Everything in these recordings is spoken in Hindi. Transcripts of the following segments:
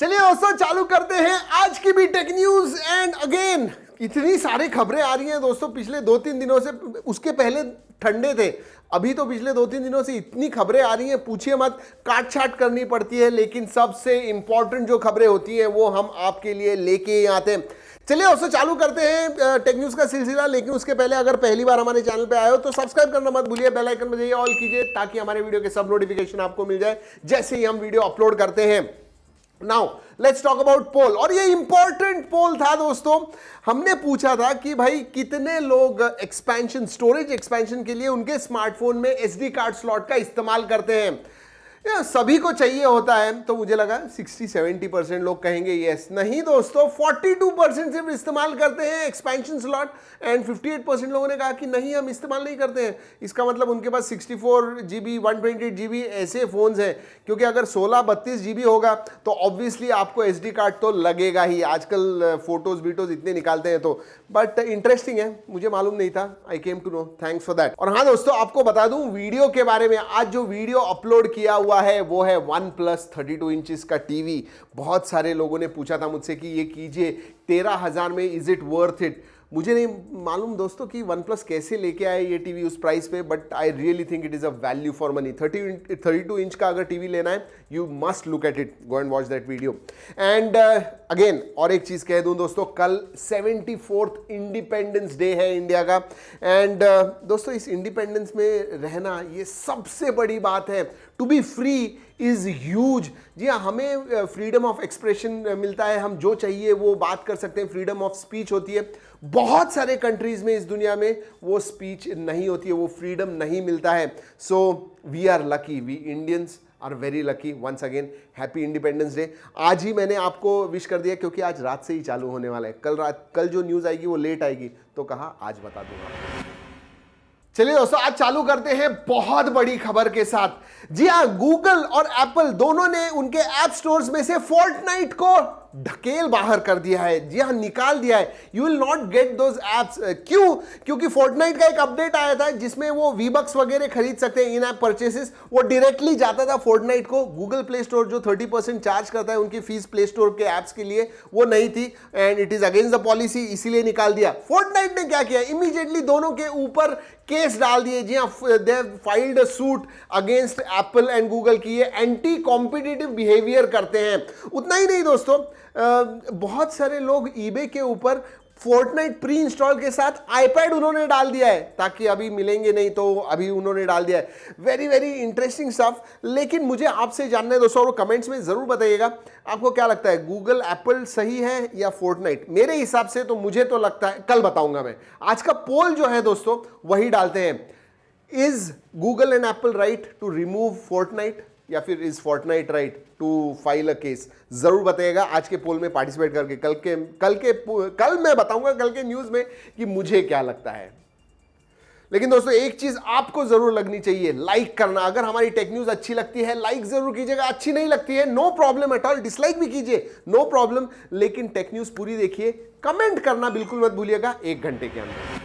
चलिए दोस्तों चालू करते हैं आज की भी टेक न्यूज। एंड अगेन इतनी सारी खबरें आ रही हैं दोस्तों पिछले 2-3 दिनों से। उसके पहले ठंडे थे, अभी तो पिछले 2-3 दिनों से इतनी खबरें आ रही हैं, पूछिए मत, काट छाट करनी पड़ती है। लेकिन सबसे इंपॉर्टेंट जो खबरें होती हैं वो हम आपके लिए लेके ही आते हैं। चलिए दोस्तों चालू करते हैं टेक न्यूज का सिलसिला। लेकिन उसके पहले अगर पहली बार हमारे चैनल पे आए हो तो सब्सक्राइब करना मत भूलिए, बेल आइकन बजाइए, ऑल कीजिए ताकि हमारे वीडियो के सब नोटिफिकेशन आपको मिल जाए जैसे ही हम वीडियो अपलोड करते हैं। नाउ लेट्स टॉक अबाउट पोल। और ये इंपॉर्टेंट पोल था दोस्तों। हमने पूछा था कि भाई कितने लोग एक्सपेंशन, स्टोरेज एक्सपेंशन के लिए उनके स्मार्टफोन में एसडी कार्ड स्लॉट का इस्तेमाल करते हैं। सभी को चाहिए होता है, तो मुझे लगा 60-70% लोग कहेंगे यस। नहीं दोस्तों, 42% सिर्फ इस्तेमाल करते हैं एक्सपेंशन स्लॉट एंड 58% लोगों ने कहा कि नहीं हम इस्तेमाल नहीं करते हैं। इसका मतलब उनके पास 64 GB 128 GB ऐसे फोन्स हैं, क्योंकि अगर 16-32 GB होगा तो ऑब्वियसली आपको एसडी कार्ड तो लगेगा ही। आजकल फोटोज वीटोज इतने निकालते हैं तो, बट इंटरेस्टिंग है, मुझे मालूम नहीं था, I came to know, thanks for that. और हाँ दोस्तों, आपको बता दूं वीडियो के बारे में, आज जो वीडियो अपलोड किया हुआ है वो है OnePlus 32 इंचेस का टीवी। बहुत सारे लोगों ने पूछा था मुझसे कि ये कीजिए 13,000 में, इज इट वर्थ इट। मुझे नहीं मालूम दोस्तों कि OnePlus कैसे लेके आए ये टीवी उस प्राइस पे, but I really think it is a value for money. 32 inch का अगर टीवी लेना है, you must look at it, go and watch that video. And again और एक चीज कह दूं दोस्तों, कल 74th इंडिपेंडेंस डे है इंडिया का। एंड दोस्तों इस इंडिपेंडेंस में रहना ये सबसे बड़ी बात है। To be free is huge. जी हाँ, हमें फ्रीडम ऑफ एक्सप्रेशन मिलता है, हम जो चाहिए वो बात कर सकते हैं, फ्रीडम ऑफ स्पीच होती है। बहुत सारे कंट्रीज में इस दुनिया में वो स्पीच नहीं होती है, वो फ्रीडम नहीं मिलता है। So we are lucky, we Indians are very lucky. Once again happy independence day. आज ही मैंने आपको विश कर दिया क्योंकि आज रात से ही चालू होने वाला है। कल जो न्यूज़ आएगी वो लेट आएगी, तो कहा आज बता दूंगा। चलिए दोस्तों आज चालू करते हैं बहुत बड़ी खबर के साथ। जी हाँ, गूगल और एप्पल दोनों ने उनके ऐप स्टोर्स में से फोर्टनाइट को ढकेल बाहर कर दिया है। जी हाँ, निकाल दिया है। You will not get those apps. क्यों? क्योंकि फोर्टनाइट का एक अपडेट आया था जिसमें वो वीबक्स वगैरह खरीद सकते हैं, इन ऐप परचेसेस, वो डायरेक्टली जाता था फोर्टनाइट को। गूगल प्ले स्टोर जो 30% चार्ज करता है उनकी फीस प्ले स्टोर के ऐप्स के लिए, वो नहीं थी and it is against the policy, इसीलिए निकाल दिया। फोर्टनाइट ने क्या किया, इमीडिएटली दोनों के ऊपर केस डाल दिए। जी हाँ, they have filed a suit against Apple and Google की ये एंटी कॉम्पिटिटिव बिहेवियर करते हैं। उतना ही नहीं दोस्तों, बहुत सारे लोग ईबे के ऊपर फोर्टनाइट प्री इंस्टॉल के साथ आईपैड उन्होंने डाल दिया है, ताकि अभी मिलेंगे नहीं तो अभी उन्होंने डाल दिया है। Very very interesting stuff. लेकिन मुझे आपसे जानना है दोस्तों, और कमेंट्स में जरूर बताइएगा, आपको क्या लगता है, गूगल एप्पल सही है या फोर्टनाइट? मेरे हिसाब से तो मुझे तो लगता है, कल बताऊंगा मैं। आज का पोल जो है दोस्तों वही डालते हैं, is Google and Apple right to remove Fortnite या फिर is Fortnite right to file a case? जरूर बताइएगा आज के पोल में पार्टिसिपेट करके। कल मैं बताऊंगा कल के न्यूज में कि मुझे क्या लगता है। लेकिन दोस्तों एक चीज आपको जरूर लगनी चाहिए, लाइक करना। अगर हमारी टेक न्यूज अच्छी लगती है लाइक जरूर कीजिएगा, अच्छी नहीं लगती है no problem at all, dislike भी कीजिए, नो प्रॉब्लम। लेकिन टेक न्यूज पूरी देखिए, कमेंट करना बिल्कुल मत भूलिएगा 1 घंटे के अंदर।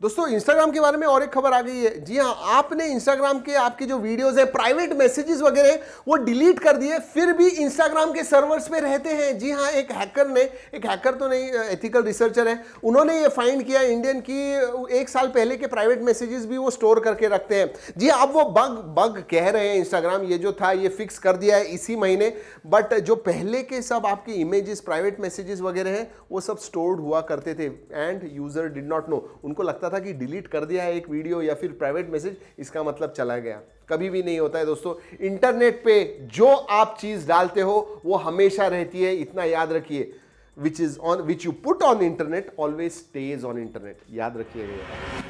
दोस्तों इंस्टाग्राम के बारे में और एक खबर आ गई है। जी हाँ, आपने इंस्टाग्राम के आपके जो वीडियोस है, प्राइवेट मैसेजेस वगैरह वो डिलीट कर दिए, फिर भी इंस्टाग्राम के सर्वर्स पे रहते हैं। जी हाँ, एक हैकर तो नहीं, एथिकल रिसर्चर है, उन्होंने ये फाइंड किया इंडियन की 1 साल पहले के प्राइवेट मैसेजेस भी वो स्टोर करके रखते हैं। जी हाँ, अब वो बग कह रहे हैं इंस्टाग्राम, ये जो था ये फिक्स कर दिया है इसी महीने, बट जो पहले के सब आपके इमेजेस, प्राइवेट मैसेजेस वगैरह हैं वो सब स्टोर्ड हुआ करते थे and user did not know. उनको लगता था कि डिलीट कर दिया है एक वीडियो या फिर प्राइवेट मैसेज, इसका मतलब चला गया। कभी भी नहीं होता है दोस्तों। इंटरनेट पे जो आप चीज डालते हो वो हमेशा रहती है, इतना याद रखिए। Which you put on internet always stage on internet, याद रखिएगा।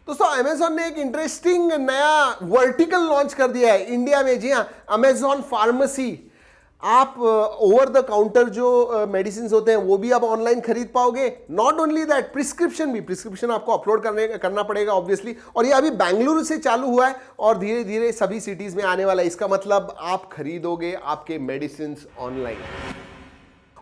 दोस्तों अमेजॉन ने एक इंटरेस्टिंग नया वर्टिकल लॉन्च कर दिया है इंडिया में। जी हाँ, अमेजॉन फार्मेसी। आप ओवर द काउंटर जो मेडिसिन होते हैं वो भी आप ऑनलाइन खरीद पाओगे। नॉट ओनली दैट, प्रिस्क्रिप्शन आपको अपलोड करना पड़ेगा ऑब्वियसली। और ये अभी बेंगलुरु से चालू हुआ है और धीरे धीरे सभी सिटीज में आने वाला है। इसका मतलब आप खरीदोगे आपके मेडिसिन ऑनलाइन।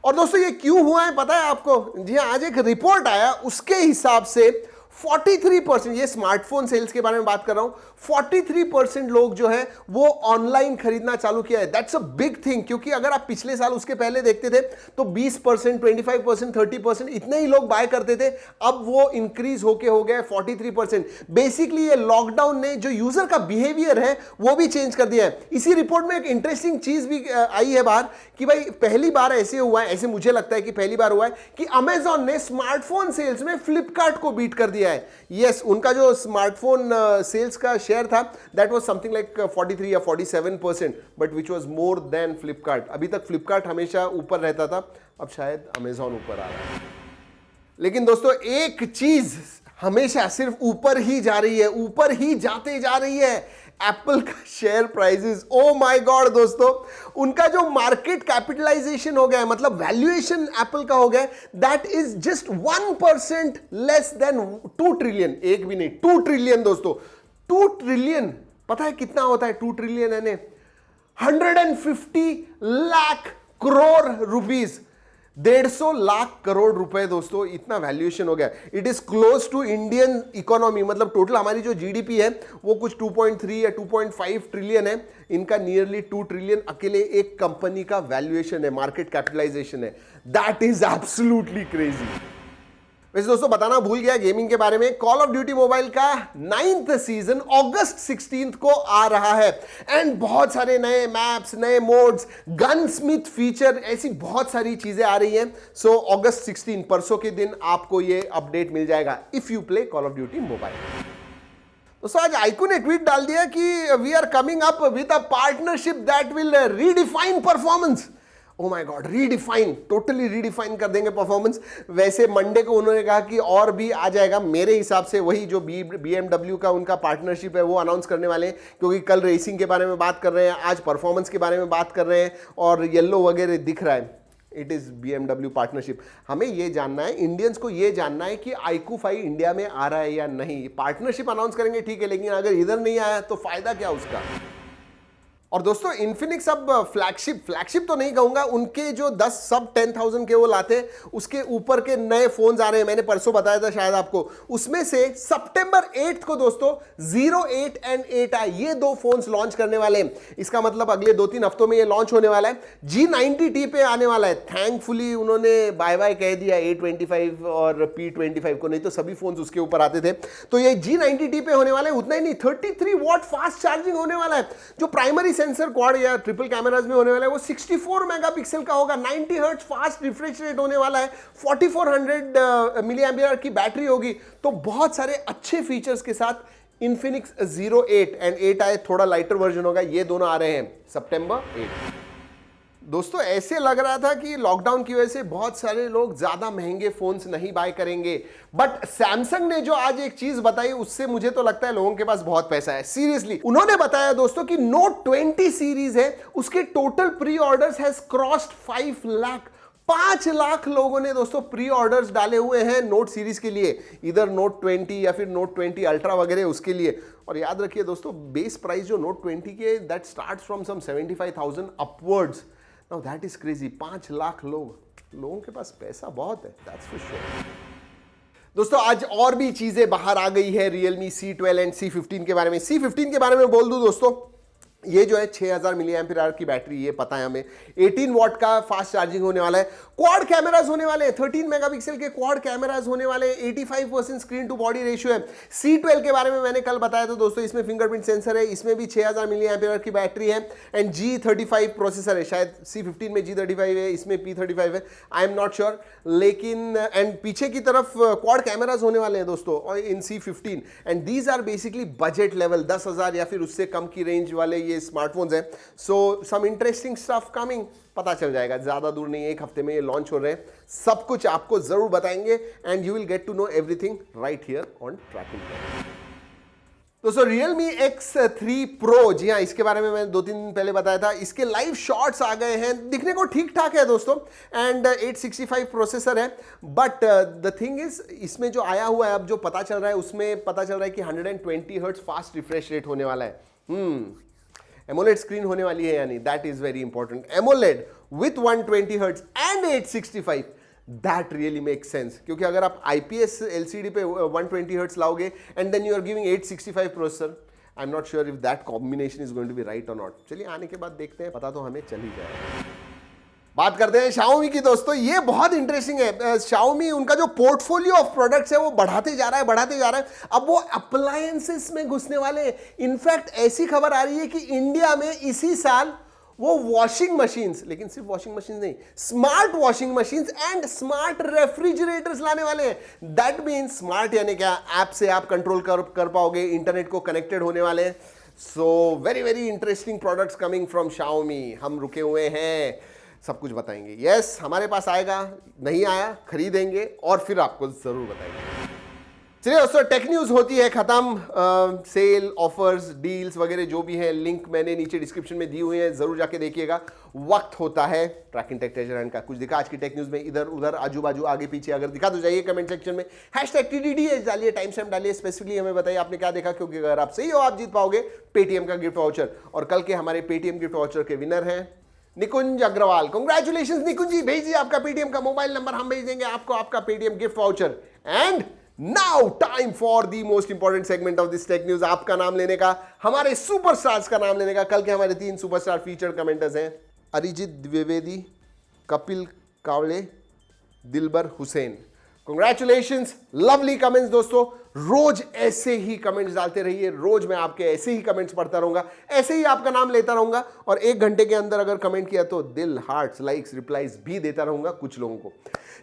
और दोस्तों ये क्यों हुआ है पता है आपको? जी हाँ, आज एक रिपोर्ट आया, उसके हिसाब से 43%, ये स्मार्टफोन सेल्स के बारे में बात कर रहा हूं, 43% लोग जो है वो ऑनलाइन खरीदना चालू किया है। दैट्स अ बिग थिंग, क्योंकि अगर आप पिछले साल उसके पहले देखते थे तो 20%, 25%, 30% इतने ही लोग बाय करते थे। अब वो इंक्रीज होके हो गया 43%। बेसिकली ये लॉकडाउन ने जो यूजर का बिहेवियर है वो भी चेंज कर दिया है। इसी रिपोर्ट में एक इंटरेस्टिंग चीज भी आई है बाहर कि भाई पहली बार ऐसे हुआ है, ऐसे मुझे लगता है कि पहली बार हुआ है कि अमेजॉन ने स्मार्टफोन सेल्स में फ्लिपकार्ट को बीट कर दिया है। यस, उनका जो स्मार्टफोन सेल्स का शेयर था दैट वाज समथिंग लाइक 43 या 47%, but which was more than Flipkart. अभी तक फ्लिपकार्ट हमेशा ऊपर रहता था, अब शायद अमेजॉन ऊपर आ रहा है। लेकिन दोस्तों एक चीज हमेशा सिर्फ ऊपर ही जा रही है, ऊपर ही जाते जा रही है, एप्पल का share prices. O my God दोस्तों, उनका जो मार्केट कैपिटलाइजेशन हो गया है, मतलब वैल्यूएशन एप्पल का हो गया है, that is just 1% less than 2 trillion. एक भी नहीं, 2 ट्रिलियन दोस्तों। 2 ट्रिलियन पता है कितना होता है? 2 ट्रिलियन यानी 150 लाख करोड़ रुपीस, 150 लाख करोड़ रुपए दोस्तों, इतना वैल्यूएशन हो गया। It is close to Indian economy, मतलब टोटल हमारी जो जीडीपी है वो कुछ 2.3 या 2.5 ट्रिलियन है, इनका नियरली 2 ट्रिलियन अकेले एक कंपनी का वैल्यूएशन है, मार्केट कैपिटलाइजेशन है। That is absolutely crazy. वैसे दोस्तों बताना भूल गया गेमिंग के बारे में, कॉल ऑफ ड्यूटी मोबाइल का 9th सीजन अगस्त 16 को आ रहा है एंड बहुत सारे नए मैप्स, नए मोड्स, गन स्मिथ फीचर, ऐसी बहुत सारी चीजें आ रही हैं। सो अगस्त 16 परसों के दिन आपको ये अपडेट मिल जाएगा if you play call of duty mobile. दोस्तों आज आइकू ने ट्वीट डाल दिया कि we are coming up with a partnership that will redefine performance. Oh my god, redefine, totally redefine कर देंगे परफॉर्मेंस। वैसे मंडे को उन्होंने कहा कि और भी आ जाएगा, मेरे हिसाब से वही जो BMW का उनका पार्टनरशिप है वो अनाउंस करने वाले हैं, क्योंकि कल रेसिंग के बारे में बात कर रहे हैं, आज परफॉर्मेंस के बारे में बात कर रहे हैं और येलो वगैरह दिख रहा है। It is BMW partnership. हमें ये जानना है, इंडियंस को ये जानना है कि iQOO 5 इंडिया में आ रहा है या नहीं। पार्टनरशिप अनाउंस करेंगे ठीक है, लेकिन अगर इधर नहीं आया तो फायदा क्या उसका। और दोस्तों इन्फिनिक्स अब फ्लैगशिप तो नहीं कहूंगा, उनके जो 10 सब 10,000 के वो लाते हैं, उसके ऊपर के नए फोन्स आ रहे हैं। मैंने परसों बताया था शायद आपको, उसमें से सितंबर 8 को दोस्तों 08 and 8i ये 2 फोन्स लॉन्च करने वाले हैं। इसका मतलब अगले 2-3 हफ्तों में ये लॉन्च होने वाला है। G90T पे आने वाला है। थैंकफुली उन्होंने बाय बाय कह दिया A25 और P25 को, नहीं तो सभी फोन्स उसके ऊपर आते थे। तो ये G90T पे होने वाला है। उतना ही नहीं, 33 वॉट फास्ट चार्जिंग होने वाला है। जो प्राइमरी सेंसर क्वाड या ट्रिपल कैमराज में होने वाला है वो 64 मेगापिक्सल का होगा। 90 हर्ट्ज फास्ट रिफ्रेश रेट होने वाला है। 4400 मिली एम्पियर की बैटरी होगी। तो बहुत सारे अच्छे फीचर्स के साथ इन्फिनिक्स 08 and 8i थोड़ा लाइटर वर्जन होगा। ये दोनों आ रहे हैं सितंबर 8। दोस्तों ऐसे लग रहा था कि लॉकडाउन की वजह से बहुत सारे लोग ज्यादा महंगे फोन्स नहीं बाय करेंगे, बट सैमसंग ने जो आज एक चीज बताई उससे मुझे तो लगता है लोगों के पास बहुत पैसा है। सीरियसली उन्होंने बताया दोस्तों कि नोट 20 सीरीज है, उसके total pre orders has crossed 5 lakh. 5 lakh लोगों ने दोस्तों प्री ऑर्डर्स डाले हुए हैं नोट सीरीज के लिए, इधर नोट 20 या फिर नोट 20 अल्ट्रा वगैरह उसके लिए। और याद रखिए दोस्तों, बेस प्राइस जो नोट 20 के that starts from some 75,000 upwards. Now that is crazy. 5 lakh लोगों के पास पैसा बहुत है, दैट्स फॉर श्योर। दोस्तों आज और भी चीजें बाहर आ गई है Realme C12 एंड C15 के बारे में। C15 के बारे में बोल दूं दोस्तों, ये जो है 6000 मिली एम्पीयर आवर की बैटरी, ये पता है हमें। 18 वॉट का फास्ट चार्जिंग होने वाला है। क्वाड कैमरास होने वाले हैं, 13 मेगापिक्सल के क्वाड कैमरास होने वाले हैं। 85% स्क्रीन टू बॉडी रेशियो है। C12 के बारे में मैंने कल बताया था दोस्तों, इसमें फिंगरप्रिंट सेंसर है, इसमें भी 6000 मिली एम्पीयर आवर की बैटरी है एंड G35 प्रोसेसर है। शायद C15 में G35 है, इसमें P35 है, आई एम नॉट श्योर। लेकिन एंड पीछे की तरफ क्वाड कैमरास होने वाले हैं दोस्तों और इन C15 and these are basically budget level 10,000 या फिर उससे कम की रेंज वाले ये स्मार्टफोन्स हैं। सो सम इंटरेस्टिंग स्टफ कमिंग, पता चल जाएगा, ज्यादा दूर नहीं, 1 हफ्ते में ये लॉन्च हो रहे हैं। सब कुछ आपको जरूर बताएंगे and you will get to know everything right here on tracking. दोस्तों Realme X3 Pro, जी हाँ, इसके बारे में मैंने 2-3 दिन पहले बताया था। इसके लाइव शॉट्स आ गए हैं, दिखने को ठीक ठाक है दोस्तों एंड 865 प्रोसेसर है। बट द थिंग इज, इसमें जो आया हुआ है अब जो पता चल रहा है उसमें पता चल रहा है कि 120 हर्ट्ज फास्ट रिफ्रेश रेट होने वाला है। एमोलेड स्क्रीन होने वाली है, यानी that is very important. AMOLED with 120 hertz and 865, that really make sense, क्योंकि अगर आप IPS LCD पे 120 हर्ट्ज लाओगे and then you are giving 865 processor, I am not sure if that combination is going to be right और नॉट। चलिए आने के बाद देखते हैं, पता तो हमें चल ही जाएगा। बात करते हैं Xiaomi की दोस्तों। ये बहुत इंटरेस्टिंग है। Xiaomi उनका जो पोर्टफोलियो ऑफ प्रोडक्ट्स है वो बढ़ाते जा रहा है। अब वो अप्लायंसेस में घुसने वाले हैं। इनफैक्ट ऐसी खबर आ रही है कि इंडिया में इसी साल वो वॉशिंग मशीन्स, लेकिन सिर्फ वॉशिंग मशीन नहीं, smart washing machines and smart refrigerators लाने वाले हैं। दैट मीन्स स्मार्ट यानी क्या, ऐप से आप कंट्रोल कर पाओगे, इंटरनेट को कनेक्टेड होने वाले हैं। So very very interesting products coming from Xiaomi। हम रुके हुए हैं, सब कुछ बताएंगे। यस, हमारे पास आएगा, नहीं आया खरीदेंगे और फिर आपको जरूर बताएंगे। चलिए दोस्तों, टेक न्यूज होती है खत्म। सेल, ऑफर्स, डील्स वगैरह जो भी है, लिंक मैंने नीचे डिस्क्रिप्शन में दी हुई है, जरूर जाके देखिएगा। वक्त होता है ट्रैकिंग टेक ट्रेजर हंट का। कुछ दिखा आज की टेक न्यूज में, इधर उधर आजू बाजू आगे पीछे अगर दिखा तो जाइए कमेंट सेक्शन में, #TDD डालिए, टाइम स्टैम्प डालिए, स्पेसिफिकली हमें बताइए आपने क्या देखा, क्योंकि अगर आप सही हो आप जीत पाओगे पेटीएम का गिफ्ट वाउचर। और कल के हमारे पेटीएम गिफ्ट वाउचर के विनर हैं निकुंज अग्रवाल। कांग्रेचुलेशंस निकुंज जी, भेजिए आपका पेटीएम का मोबाइल नंबर, हम भेज देंगे आपको आपका Paytm gift voucher. And now time for the most important segment of this tech news, आपका नाम लेने का, हमारे सुपरस्टार्स का नाम लेने का। कल के हमारे 3 सुपरस्टार फीचर्ड कमेंटर्स हैं अरिजीत द्विवेदी, कपिल कावले, दिलबर हुसैन। कांग्रेचुलेशंस, लवली कमेंट्स दोस्तों। रोज ऐसे ही कमेंट्स डालते रहिए, रोज मैं आपके ऐसे ही कमेंट्स पढ़ता रहूंगा, ऐसे ही आपका नाम लेता रहूंगा, और 1 घंटे के अंदर अगर कमेंट किया तो दिल, हार्ट्स, लाइक्स, रिप्लाईज भी देता रहूंगा कुछ लोगों को।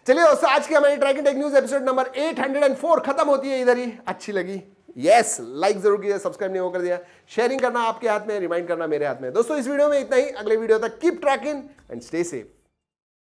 चलिए दोस्तों, आज की हमारी Trakin Tech news episode number 804 खत्म होती है इधर ही। अच्छी लगी? यस, लाइक जरूर कीजिए, सब्सक्राइब नहीं होकर दिया, शेयरिंग करना आपके हाथ में, रिमाइंड करना मेरे हाथ में। दोस्तों इस वीडियो में इतना ही, अगले वीडियो तक keep trekking and stay safe.